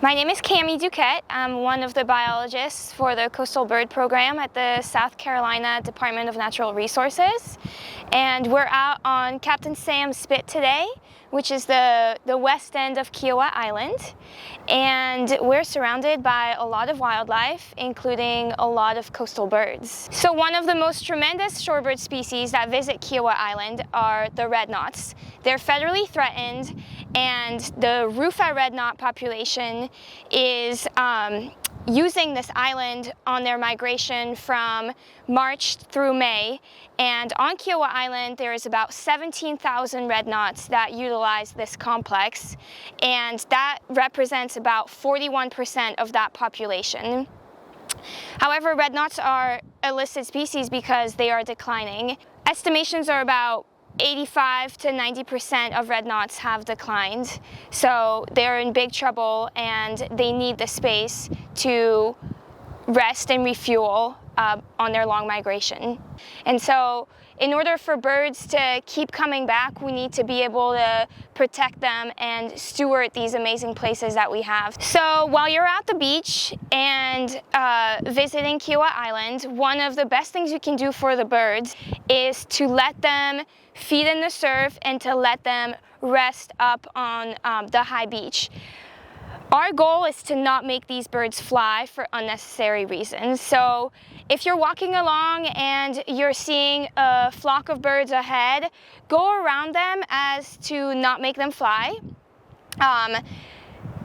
My name is Cami Duquet. I'm one of the biologists for the Coastal Bird Program at the South Carolina Department of Natural Resources. And we're out on Captain Sam's Spit today, which is the west end of Kiawah Island. And we're surrounded by a lot of wildlife, including a lot of coastal birds. So one of the most tremendous shorebird species that visit Kiawah Island are the red knots. They're federally threatened, and the Rufa red knot population is using this island on their migration from March through May. And on Kiawah Island, there is about 17,000 red knots that utilize this complex, and that represents about 41% of that population. However, red knots are a listed species because they are declining. Estimations are about 85 to 90% of red knots have declined, so they're in big trouble and they need the space to rest and refuel on their long migration. And so in order for birds to keep coming back, we need to be able to protect them and steward these amazing places that we have. So while you're at the beach and visiting Kiawah Island, one of the best things you can do for the birds is to let them feed in the surf and to let them rest up on the high beach. Our goal is to not make these birds fly for unnecessary reasons. So if you're walking along and you're seeing a flock of birds ahead, go around them as to not make them fly.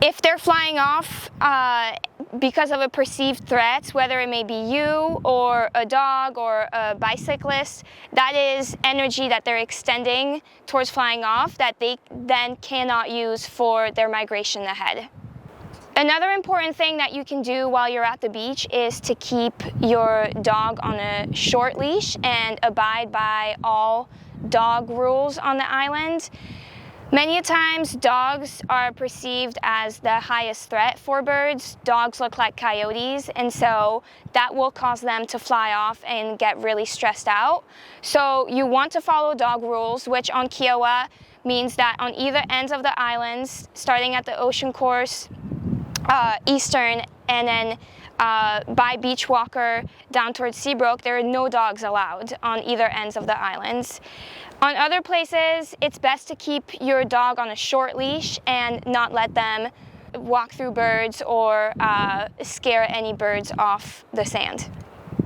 If they're flying off because of a perceived threat, whether it may be you or a dog or a bicyclist, that is energy that they're extending towards flying off that they then cannot use for their migration ahead. Another important thing that you can do while you're at the beach is to keep your dog on a short leash and abide by all dog rules on the island. Many times dogs are perceived as the highest threat for birds. Dogs look like coyotes, and so that will cause them to fly off and get really stressed out. So you want to follow dog rules, which on Kiawah means that on either ends of the islands, starting at the ocean course, eastern, and then by Beach Walker down towards Seabrook, there are no dogs allowed on either ends of the islands. On other places, it's best to keep your dog on a short leash and not let them walk through birds or scare any birds off the sand.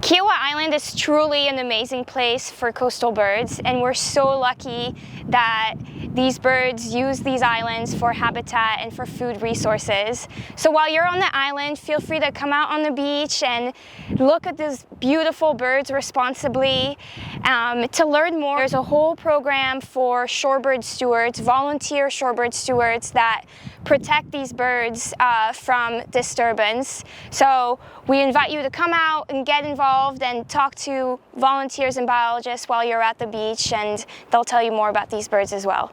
Kiawah Island is truly an amazing place for coastal birds, and we're so lucky that these birds use these islands for habitat and for food resources. So while you're on the island, feel free to come out on the beach and look at these beautiful birds responsibly. To learn more, there's a whole program for shorebird stewards, volunteer shorebird stewards that protect these birds from disturbance. So we invite you to come out and get involved and talk to volunteers and biologists while you're at the beach, and they'll tell you more about these birds as well.